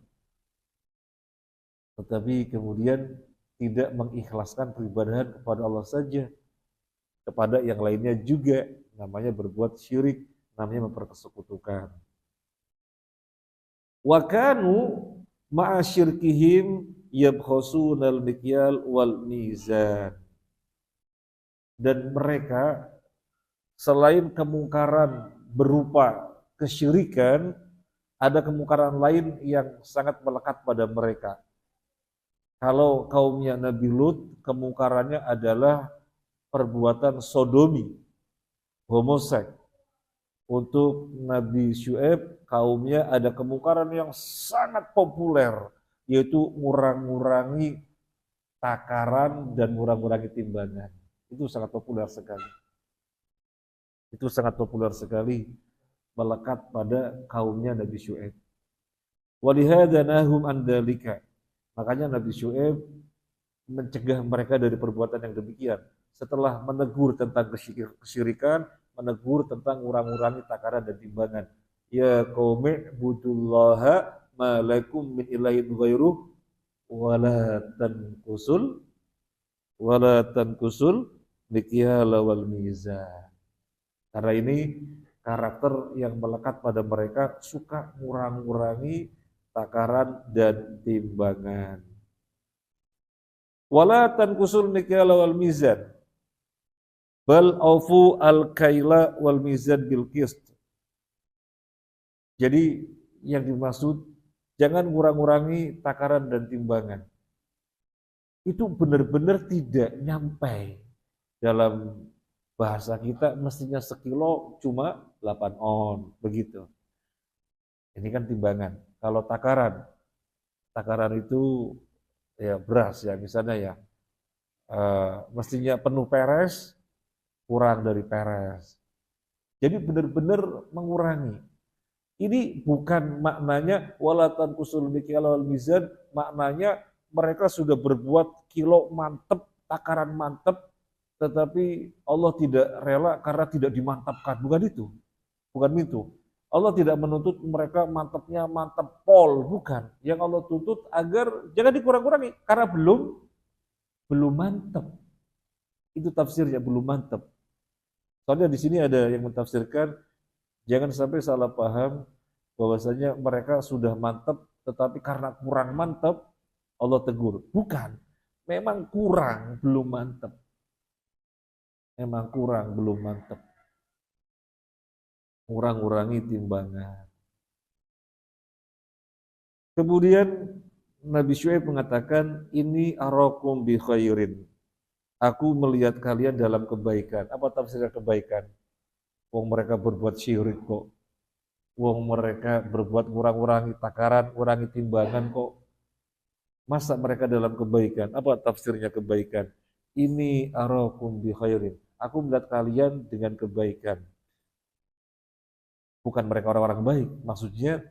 Tetapi kemudian tidak mengikhlaskan peribadahan kepada Allah saja, kepada yang lainnya juga, namanya berbuat syirik, namanya mempersekutukan. Wa kanu ma'a syirkihim yabkhasunal mikyal wal mizan. Dan mereka selain kemungkaran berupa kesyirikan, ada kemungkaran lain yang sangat melekat pada mereka. Kalau kaumnya Nabi Lut, kemungkarannya adalah perbuatan sodomi, homoseks. Untuk Nabi Syuaib, kaumnya ada kemungkaran yang sangat populer, yaitu ngurang-ngurangi takaran dan ngurang-ngurangi timbangan. Itu sangat populer sekali. Itu sangat populer sekali, melekat pada kaumnya Nabi Syuaib. Walihada nahum andalika. Makanya Nabi Syuaib mencegah mereka dari perbuatan yang demikian. Setelah menegur tentang kesyirikan, menegur tentang ngurang-ngurangi takaran dan timbangan. Ya qaumi budullaha ma lakum min ilahin ghairuh wala tankusul mikyala wal mizan. Karena ini karakter yang melekat pada mereka, suka ngurang-ngurangi takaran dan timbangan. Wala tankusul mikyala wal mizan, bal aufu al-kaila wal mizan bil qist. Jadi yang dimaksud, jangan ngurang-ngurangi takaran dan timbangan. Itu benar-benar tidak nyampe. Dalam bahasa kita mestinya sekilo cuma 8 on, begitu. Ini kan timbangan. Kalau takaran itu ya beras ya, misalnya ya, mestinya penuh peres, kurang dari peres. Jadi benar-benar mengurangi. Ini bukan maknanya walatan kusul mikyal wal mizan, maknanya mereka sudah berbuat kilo mantep, takaran mantep, tetapi Allah tidak rela karena tidak dimantapkan. Bukan itu. Bukan itu. Allah tidak menuntut mereka mantapnya mantap pol, bukan. Yang Allah tuntut agar jangan dikurang-kurangi karena belum mantap. Itu tafsirnya, belum mantap. Soalnya di sini ada yang mentafsirkan, jangan sampai salah paham bahwasanya mereka sudah mantap, tetapi karena kurang mantap Allah tegur. Bukan, memang kurang, belum mantap. memang kurang, belum mantap. Kurang-kurangi timbangan. Kemudian Nabi Syuaib mengatakan, ini arakum bi khairin. Aku melihat kalian dalam kebaikan. Apa tafsirnya kebaikan? Wong mereka berbuat syirik kok. Wong mereka berbuat kurang-kurangi takaran, kurangi timbangan kok. Masa mereka dalam kebaikan? Apa tafsirnya kebaikan? Ini arakum bi khairin. Aku melihat kalian dengan kebaikan. Bukan mereka orang-orang baik. Maksudnya,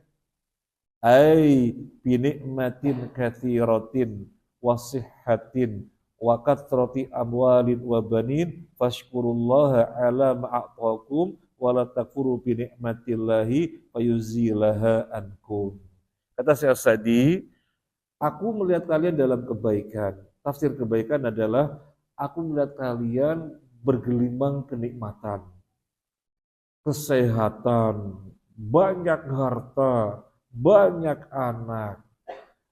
ai binikmatin katsiratin wasihhatin wa kathrati amwalin wa banin fashkurullaha ala ma'atakum wa la takfuru binikmatillahi fayuzilaha ankum. Kata Syekh Sa'di, aku melihat kalian dalam kebaikan. Tafsir kebaikan adalah aku melihat kalian bergelimang kenikmatan, kesehatan, banyak harta, banyak anak.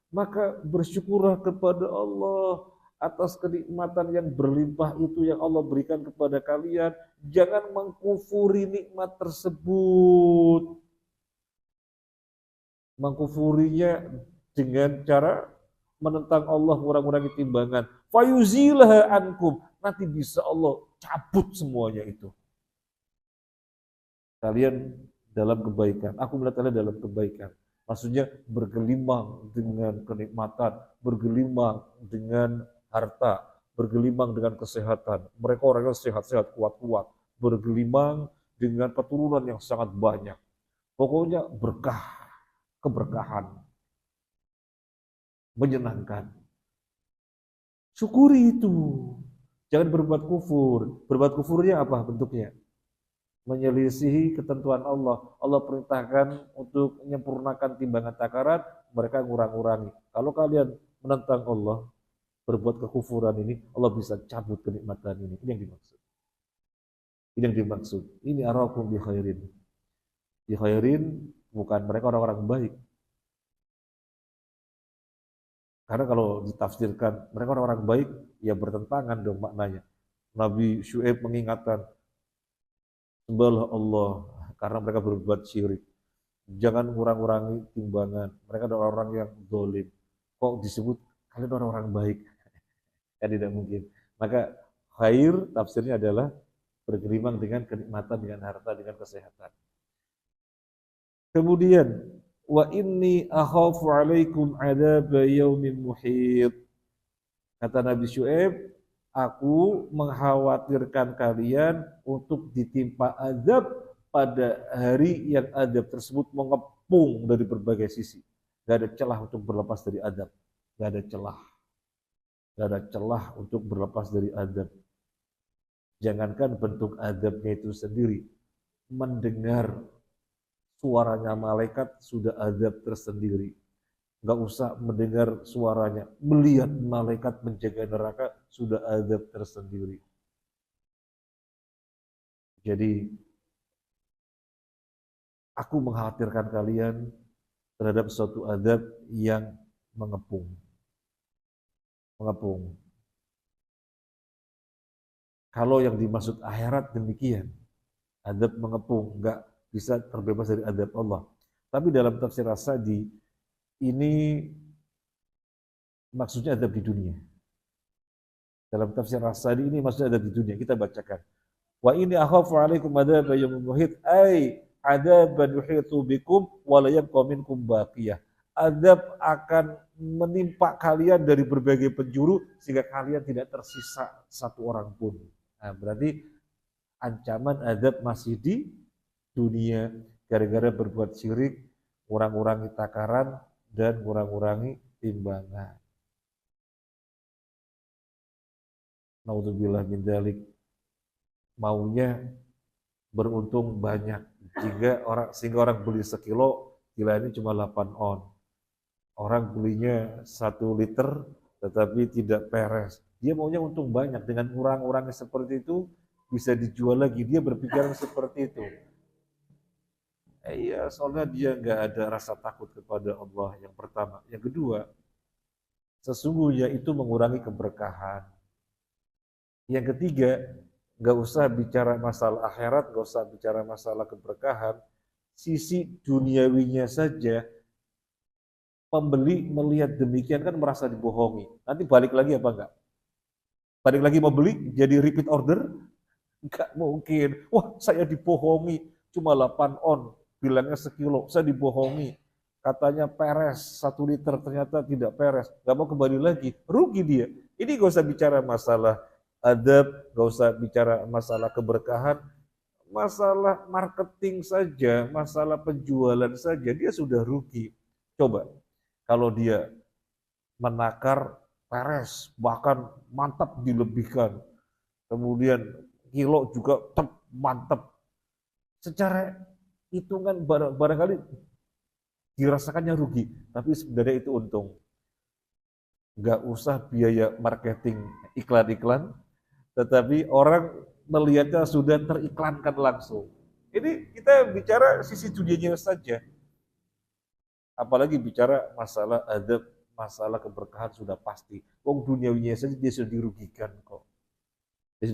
Maka bersyukurlah kepada Allah atas kenikmatan yang berlimpah itu yang Allah berikan kepada kalian. Jangan mengkufuri nikmat tersebut. Mengkufurinya dengan cara menentang Allah, kurang-kurangi timbangan. Fayuzilah ankum. Nanti bisa Allah cabut semuanya itu. Kalian dalam kebaikan. Aku melihat kalian dalam kebaikan. Maksudnya bergelimang dengan kenikmatan, bergelimang dengan harta, bergelimang dengan kesehatan. Mereka orangnya sehat-sehat, kuat-kuat, bergelimang dengan keturunan yang sangat banyak. Pokoknya berkah, keberkahan, menyenangkan. Syukuri itu. Jangan berbuat kufur. Berbuat kufurnya apa bentuknya? Menyelisihi ketentuan Allah. Allah perintahkan untuk menyempurnakan timbangan takaran, mereka ngurang-ngurangi. Kalau kalian menentang Allah, berbuat kekufuran ini, Allah bisa cabut kenikmatan ini. Ini yang dimaksud. Ini yang dimaksud. Ini arakum bi khairin. Bi khairin bukan mereka orang-orang baik. Karena kalau ditafsirkan mereka orang-orang baik, ya bertentangan dong maknanya. Nabi Syuaib mengingatkan, sembahlah Allah karena mereka berbuat syirik. Jangan kurang-kurangi timbangan. Mereka adalah orang yang zalim. Kok disebut kalian orang-orang baik? Kan tidak mungkin. Maka khair tafsirnya adalah bergelimang dengan kenikmatan, dengan harta, dengan kesehatan. Kemudian wa inni akhafu alaikum adzab yaumin muhit. Kata Nabi Syuaib, aku mengkhawatirkan kalian untuk ditimpa azab pada hari yang azab tersebut mengepung dari berbagai sisi. Gak ada celah untuk berlepas dari azab. Gak ada celah. Gak ada celah untuk berlepas dari azab. Jangankan bentuk azabnya itu sendiri, mendengar suaranya malaikat sudah azab tersendiri. Nggak usah mendengar suaranya, melihat malaikat menjaga neraka sudah azab tersendiri. Jadi aku mengkhawatirkan kalian terhadap suatu azab yang mengepung. Kalau yang dimaksud akhirat demikian, azab mengepung, nggak bisa terbebas dari azab Allah. Tapi dalam tafsir As-Sa'di, ini maksudnya azab di dunia. Dalam tafsir As-Sa'di ini maksudnya azab di dunia. Kita bacakan. Wa inni akhafu 'alaikum adzaba yaumin muhit ay adzaban yuhitu bikum wa la yabqa minkum baqiyah. Azab akan menimpa kalian dari berbagai penjuru sehingga kalian tidak tersisa satu orang pun. Nah, berarti ancaman azab masih di dunia gara-gara berbuat syirik, kurang-kurangi takaran dan kurang-kurangi timbangan. Naudzubillah min dzalik. Maunya beruntung banyak sehingga orang beli sekilo, gila ini cuma 8 on. Orang belinya 1 liter tetapi tidak peres. Dia maunya untung banyak, dengan kurang-kurangnya seperti itu bisa dijual lagi. Dia berpikiran seperti itu. Iya, soalnya dia nggak ada rasa takut kepada Allah yang pertama. Yang kedua, sesungguhnya itu mengurangi keberkahan. Yang ketiga, nggak usah bicara masalah akhirat, nggak usah bicara masalah keberkahan, sisi duniawinya saja, pembeli melihat demikian kan merasa dibohongi. Nanti balik lagi apa enggak? Balik lagi mau beli, jadi repeat order? Enggak mungkin. Wah, saya dibohongi, cuma 8 on, bilangnya sekilo, saya dibohongi. Katanya peres, 1 liter, ternyata tidak peres. Nggak mau kembali lagi, rugi dia. Ini gak usah bicara masalah adab, gak usah bicara masalah keberkahan, masalah marketing saja, masalah penjualan saja, dia sudah rugi. Coba, kalau dia menakar peres, bahkan mantap dilebihkan, kemudian kilo juga mantap. Secara hitungan barangkali dirasakannya rugi, tapi sebenarnya itu untung. Nggak usah biaya marketing iklan-iklan, tetapi orang melihatnya sudah teriklankan langsung. Ini kita bicara sisi dunianya saja. Apalagi bicara masalah adab, masalah keberkahan sudah pasti. Wong duniawinya saja dia sudah dirugikan kok. Dia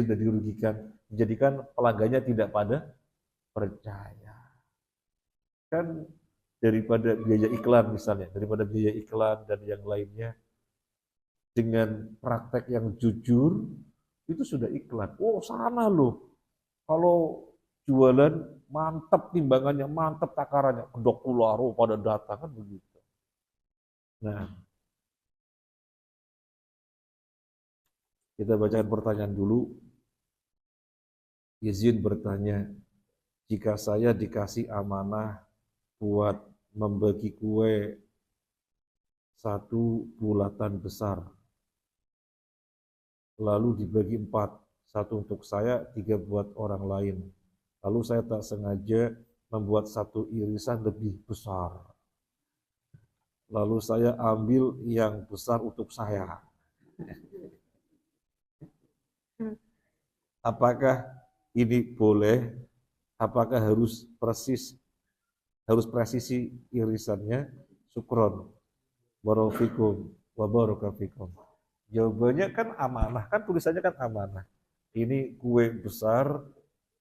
sudah dirugikan, menjadikan pelanggannya tidak pada percaya. Kan daripada biaya iklan misalnya, daripada biaya iklan dan yang lainnya, dengan praktek yang jujur, itu sudah iklan. Oh sana loh, kalau jualan mantap timbangannya, mantap takarannya, kedok kularo pada datang kan begitu. Nah, kita bacakan pertanyaan dulu. Izin bertanya, jika saya dikasih amanah buat membagi kue 1 bulatan besar, lalu dibagi 4, 1 untuk saya, 3 buat orang lain. Lalu saya tak sengaja membuat 1 irisan lebih besar. Lalu saya ambil yang besar untuk saya. Apakah ini boleh? Apakah harus presisi irisannya? Syukron. Barafikum wa barakafikum. Jawabannya kan amanah, kan tulisannya kan amanah. Ini kue besar,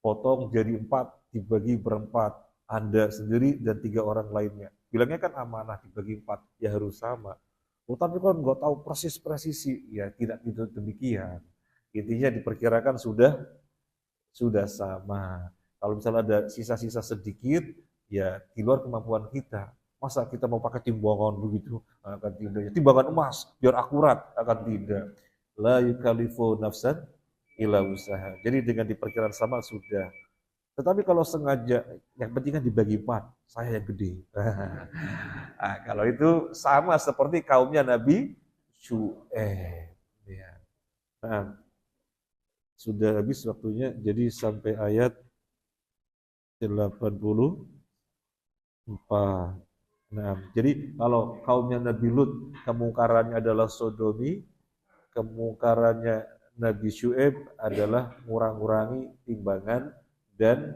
potong jadi 4, dibagi berempat. Anda sendiri dan 3 orang lainnya. Bilangnya kan amanah dibagi 4, ya harus sama. Oh, tapi kan nggak tahu persis presisi, ya tidak itu demikian. Intinya diperkirakan sudah sama. Kalau misalnya ada sisa-sisa sedikit, ya di luar kemampuan kita. Masa kita mau pakai timbangan begitu? Akan tidak. Timbangan emas, biar akurat, akan tidak. La yukallifu nafsan illa usaha. Jadi dengan diperkirakan sama sudah. Tetapi kalau sengaja, yang penting kan dibagi 4, saya yang gede. Nah, kalau itu sama seperti kaumnya Nabi Syuaib. Ya. Nah, sudah habis waktunya, jadi sampai ayat 84. Nah, jadi kalau kaumnya Nabi Lut, kemungkarannya adalah sodomi, kemungkarannya Nabi Syuaib adalah ngurang-ngurangi timbangan dan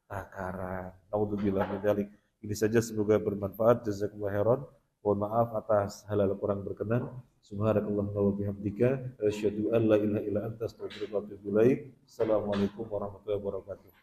takaran. Naudzubillah min dzalik. Ini saja semoga bermanfaat. Jazakumullah khairan. Mohon maaf atas hal-hal kurang berkenan. Subhanakallahumma wa bihamdika asyhadu an la ilaha illa anta astaghfiruka wa atubu ilaik. Assalamualaikum warahmatullahi wabarakatuh.